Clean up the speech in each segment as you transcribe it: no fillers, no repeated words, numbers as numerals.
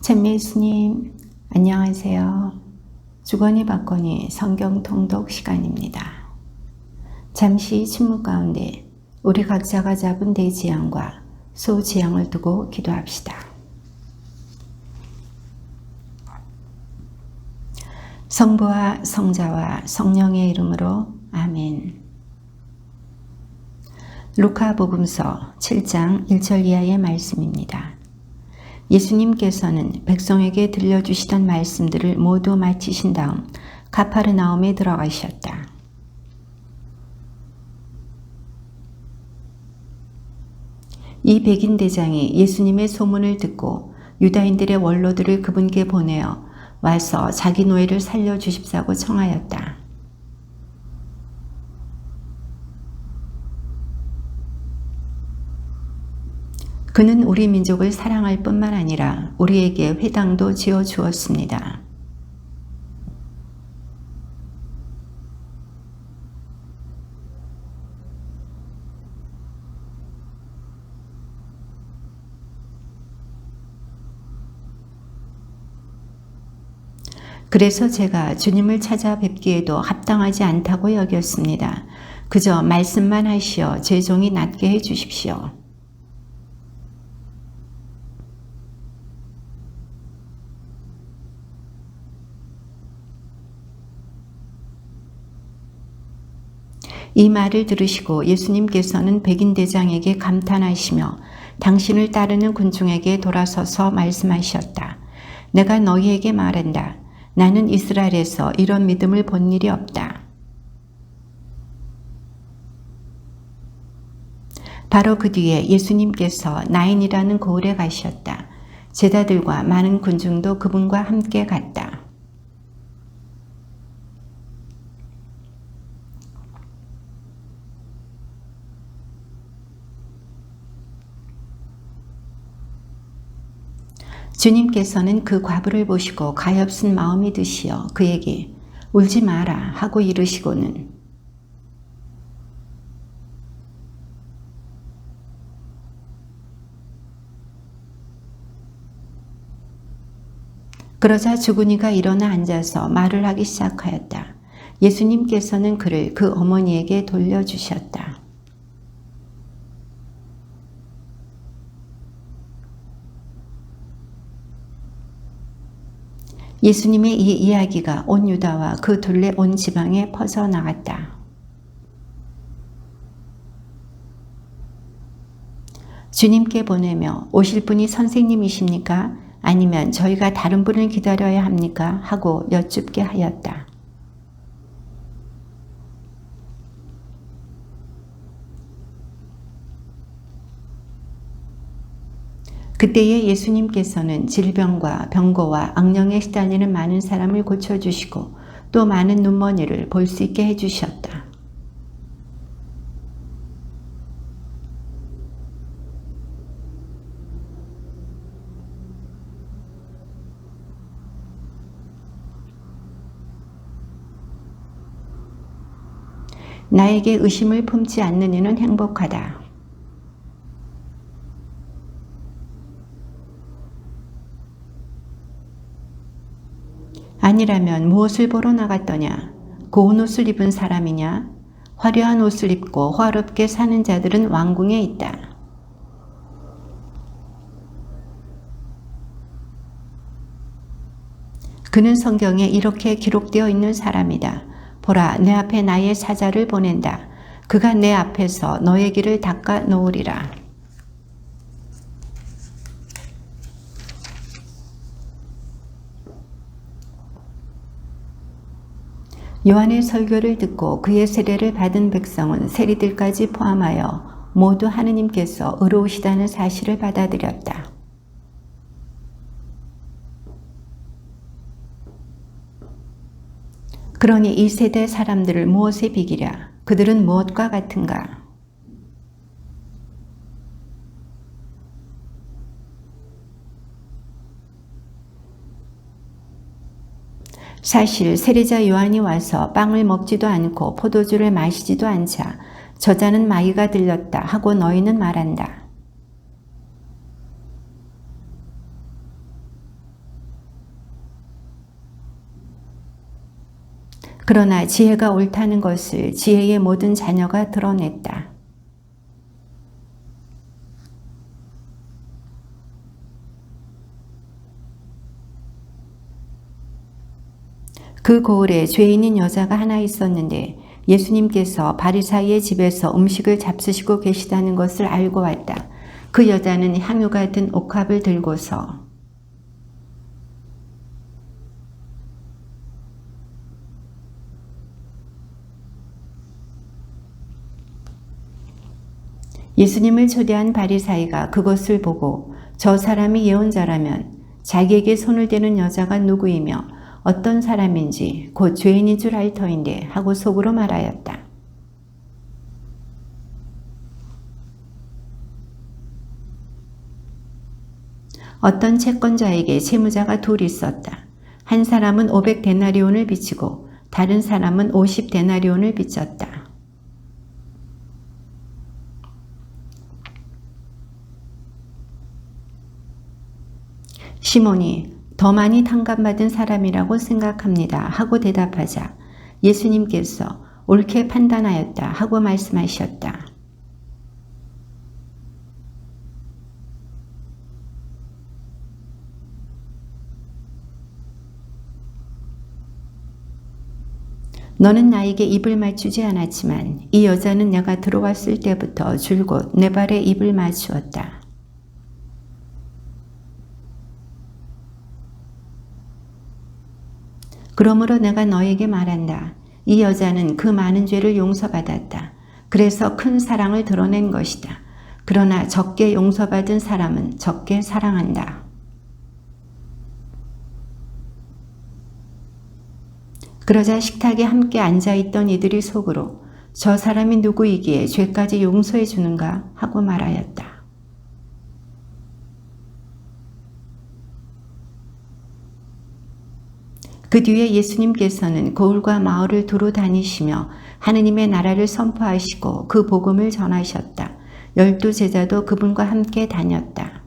찬미 예수님, 안녕하세요. 주거니 받거니 성경 통독 시간입니다. 잠시 침묵 가운데 우리 각자가 잡은 대지향과 소지향을 두고 기도합시다. 성부와 성자와 성령의 이름으로 아멘. 루카복음서 7장 1절 이하의 말씀입니다. 예수님께서는 백성에게 들려주시던 말씀들을 모두 마치신 다음 가파르나움에 들어가셨다. 이 백인 대장이 예수님의 소문을 듣고 유다인들의 원로들을 그분께 보내어 와서 자기 노예를 살려주십사고 청하였다. 그는 우리 민족을 사랑할 뿐만 아니라 우리에게 회당도 지어 주었습니다. 그래서 제가 주님을 찾아뵙기에도 합당하지 않다고 여겼습니다. 그저 말씀만 하시어 제 종이 낫게 해 주십시오. 이 말을 들으시고 예수님께서는 백인 대장에게 감탄하시며 당신을 따르는 군중에게 돌아서서 말씀하셨다. 내가 너희에게 말한다. 나는 이스라엘에서 이런 믿음을 본 일이 없다. 바로 그 뒤에 예수님께서 나인이라는 고을에 가셨다. 제자들과 많은 군중도 그분과 함께 갔다. 주님께서는 그 과부를 보시고 가엾은 마음이 드시어 그에게 울지 마라 하고 이르시고는 그러자 주군이가 일어나 앉아서 말을 하기 시작하였다. 예수님께서는 그를 그 어머니에게 돌려주셨다. 예수님의 이 이야기가 온 유다와 그 둘레 온 지방에 퍼져나갔다. 주님께 보내며 오실 분이 선생님이십니까? 아니면 저희가 다른 분을 기다려야 합니까? 하고 여쭙게 하였다. 그때에 예수님께서는 질병과 병고와 악령에 시달리는 많은 사람을 고쳐주시고 또 많은 눈먼이를 볼 수 있게 해주셨다. 나에게 의심을 품지 않는 이는 행복하다. 아니라면 무엇을 보러 나갔더냐? 고운 옷을 입은 사람이냐? 화려한 옷을 입고 화롭게 사는 자들은 왕궁에 있다. 그는 성경에 이렇게 기록되어 있는 사람이다. 보라, 내 앞에 나의 사자를 보낸다. 그가 내 앞에서 너의 길을 닦아 놓으리라. 요한의 설교를 듣고 그의 세례를 받은 백성은 세리들까지 포함하여 모두 하느님께서 의로우시다는 사실을 받아들였다. 그러니 이 세대 사람들을 무엇에 비기랴? 그들은 무엇과 같은가? 사실 세례자 요한이 와서 빵을 먹지도 않고 포도주를 마시지도 않자 저자는 마귀가 들렸다 하고 너희는 말한다. 그러나 지혜가 옳다는 것을 지혜의 모든 자녀가 드러냈다. 그 고을에 죄인인 여자가 하나 있었는데 예수님께서 바리사이의 집에서 음식을 잡수시고 계시다는 것을 알고 왔다. 그 여자는 향유가 든 옥합을 들고서 예수님을 초대한 바리사이가 그것을 보고 저 사람이 예언자라면 자기에게 손을 대는 여자가 누구이며 어떤 사람인지 곧 죄인인 줄 알 터인데 하고 속으로 말하였다. 어떤 채권자에게 채무자가 둘 있었다. 한 사람은 500데나리온을 빚지고 다른 사람은 50데나리온을 빚졌다. 시몬이 더 많이 탕감받은 사람이라고 생각합니다 하고 대답하자 예수님께서 옳게 판단하였다 하고 말씀하셨다. 너는 나에게 입을 맞추지 않았지만 이 여자는 내가 들어왔을 때부터 줄곧 내 발에 입을 맞추었다. 그러므로 내가 너에게 말한다. 이 여자는 그 많은 죄를 용서받았다. 그래서 큰 사랑을 드러낸 것이다. 그러나 적게 용서받은 사람은 적게 사랑한다. 그러자 식탁에 함께 앉아있던 이들이 속으로 저 사람이 누구이기에 죄까지 용서해 주는가 하고 말하였다. 그 뒤에 예수님께서는 고을과 마을을 두루 다니시며 하느님의 나라를 선포하시고 그 복음을 전하셨다. 12 제자도 그분과 함께 다녔다.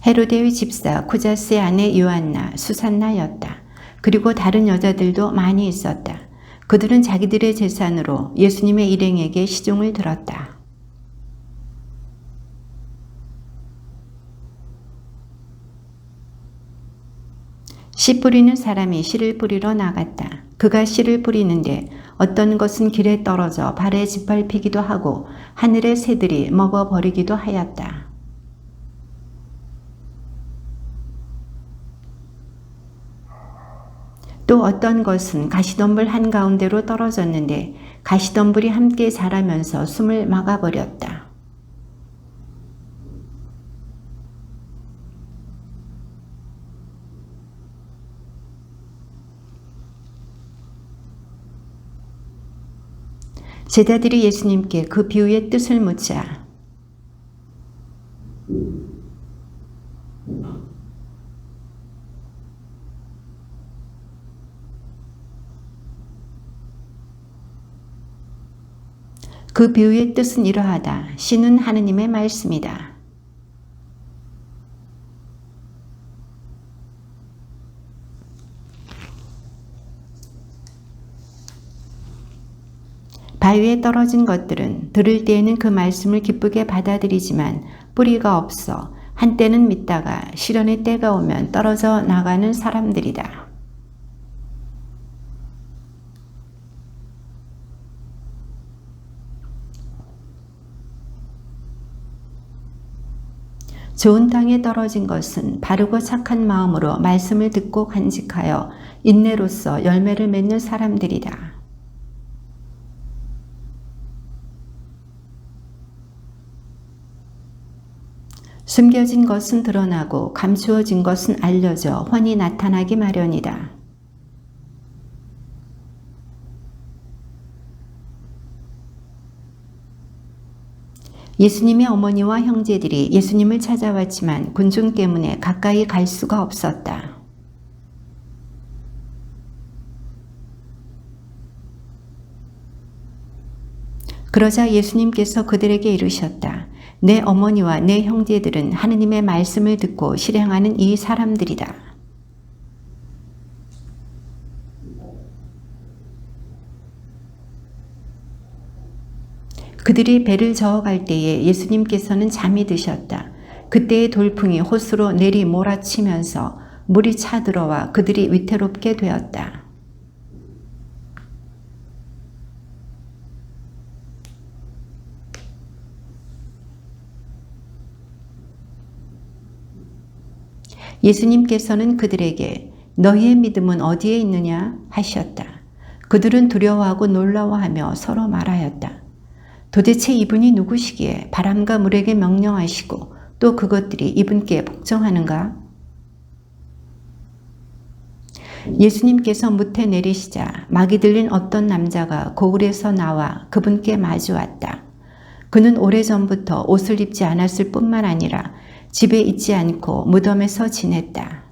헤로데의 집사 쿠자스의 아내 요한나, 수산나였다. 그리고 다른 여자들도 많이 있었다. 그들은 자기들의 재산으로 예수님의 일행에게 시중을 들었다. 씨 뿌리는 사람이 씨를 뿌리러 나갔다. 그가 씨를 뿌리는데 어떤 것은 길에 떨어져 발에 짓밟히기도 하고 하늘의 새들이 먹어버리기도 하였다. 또 어떤 것은 가시덤불 한가운데로 떨어졌는데 가시덤불이 함께 자라면서 숨을 막아버렸다. 제자들이 예수님께 그 비유의 뜻을 묻자 그 비유의 뜻은 이러하다. 씨는 하느님의 말씀이다. 바위에 떨어진 것들은 들을 때에는 그 말씀을 기쁘게 받아들이지만 뿌리가 없어 한때는 믿다가 시련의 때가 오면 떨어져 나가는 사람들이다. 좋은 땅에 떨어진 것은 바르고 착한 마음으로 말씀을 듣고 간직하여 인내로써 열매를 맺는 사람들이다. 숨겨진 것은 드러나고 감추어진 것은 알려져 훤히 나타나기 마련이다. 예수님의 어머니와 형제들이 예수님을 찾아왔지만 군중 때문에 가까이 갈 수가 없었다. 그러자 예수님께서 그들에게 이르셨다. 내 어머니와 내 형제들은 하느님의 말씀을 듣고 실행하는 이 사람들이다. 그들이 배를 저어갈 때에 예수님께서는 잠이 드셨다. 그때의 돌풍이 호수로 내리 몰아치면서 물이 차들어와 그들이 위태롭게 되었다. 예수님께서는 그들에게 너희의 믿음은 어디에 있느냐 하셨다. 그들은 두려워하고 놀라워하며 서로 말하였다. 도대체 이분이 누구시기에 바람과 물에게 명령하시고 또 그것들이 이분께 복종하는가? 예수님께서 무태 내리시자 막이 들린 어떤 남자가 고을에서 나와 그분께 마주 왔다. 그는 오래전부터 옷을 입지 않았을 뿐만 아니라 집에 있지 않고 무덤에서 지냈다.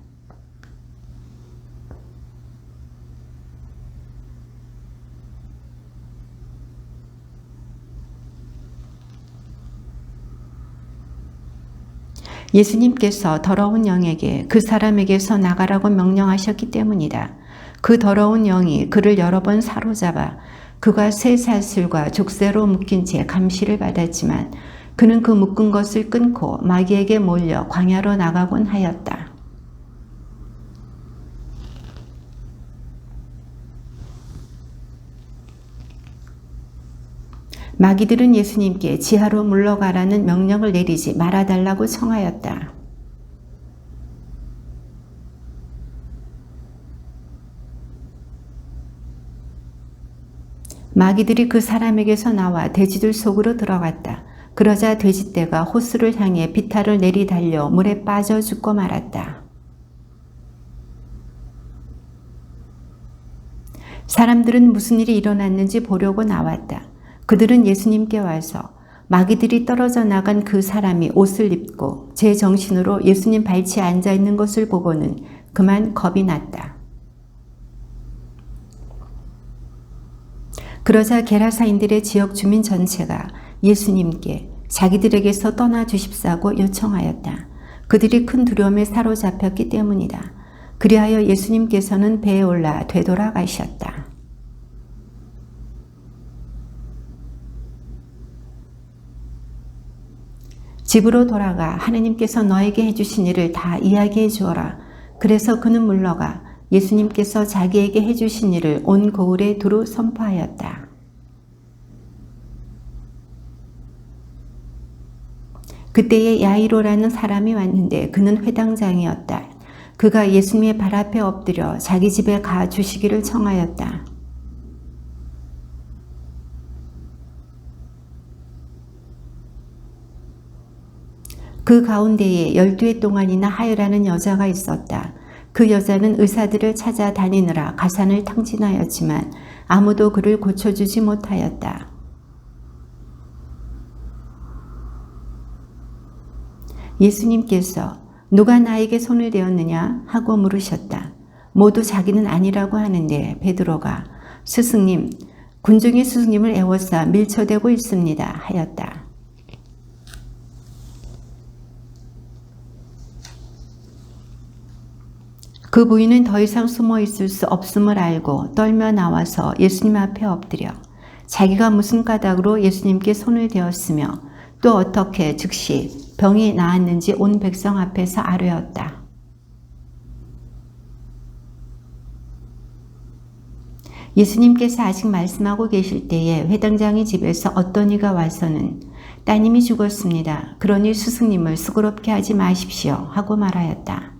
예수님께서 더러운 영에게 그 사람에게서 나가라고 명령하셨기 때문이다. 그 더러운 영이 그를 여러 번 사로잡아 그가 쇠사슬과 족쇄로 묶인 채 감시를 받았지만 그는 그 묶은 것을 끊고 마귀에게 몰려 광야로 나가곤 하였다. 마귀들은 예수님께 지하로 물러가라는 명령을 내리지 말아달라고 청하였다. 마귀들이 그 사람에게서 나와 돼지들 속으로 들어갔다. 그러자 돼지떼가 호수를 향해 비탈을 내리달려 물에 빠져 죽고 말았다. 사람들은 무슨 일이 일어났는지 보려고 나왔다. 그들은 예수님께 와서 마귀들이 떨어져 나간 그 사람이 옷을 입고 제 정신으로 예수님 발치에 앉아 있는 것을 보고는 그만 겁이 났다. 그러자 게라사인들의 지역 주민 전체가 예수님께 자기들에게서 떠나 주십사고 요청하였다. 그들이 큰 두려움에 사로잡혔기 때문이다. 그리하여 예수님께서는 배에 올라 되돌아가셨다. 집으로 돌아가 하느님께서 너에게 해주신 일을 다 이야기해 주어라. 그래서 그는 물러가 예수님께서 자기에게 해주신 일을 온 고을에 두루 선포하였다. 그때에 야이로라는 사람이 왔는데 그는 회당장이었다. 그가 예수님의 발 앞에 엎드려 자기 집에 가 주시기를 청하였다. 그 가운데에 12해 동안이나 하혈하는 여자가 있었다. 그 여자는 의사들을 찾아다니느라 가산을 탕진하였지만 아무도 그를 고쳐주지 못하였다. 예수님께서 누가 나에게 손을 대었느냐 하고 물으셨다. 모두 자기는 아니라고 하는데 베드로가 스승님, 군중이 스승님을 애워싸 밀쳐대고 있습니다 하였다. 그 부인은 더 이상 숨어 있을 수 없음을 알고 떨며 나와서 예수님 앞에 엎드려 자기가 무슨 까닭으로 예수님께 손을 대었으며 또 어떻게 즉시 병이 나았는지 온 백성 앞에서 아뢰었다. 예수님께서 아직 말씀하고 계실 때에 회당장의 집에서 어떤 이가 와서는 따님이 죽었습니다. 그러니 스승님을 수고롭게 하지 마십시오 하고 말하였다.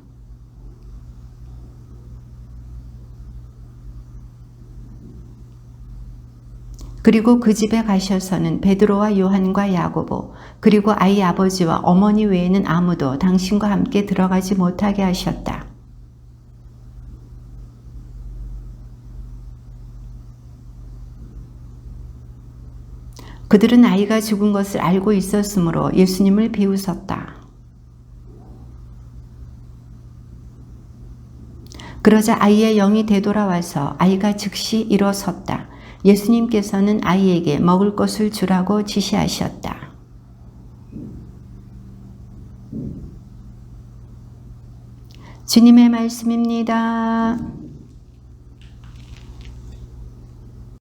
그리고 그 집에 가셔서는 베드로와 요한과 야고보 그리고 아이 아버지와 어머니 외에는 아무도 당신과 함께 들어가지 못하게 하셨다. 그들은 아이가 죽은 것을 알고 있었으므로 예수님을 비웃었다. 그러자 아이의 영이 되돌아와서 아이가 즉시 일어섰다. 예수님께서는 아이에게 먹을 것을 주라고 지시하셨다. 주님의 말씀입니다.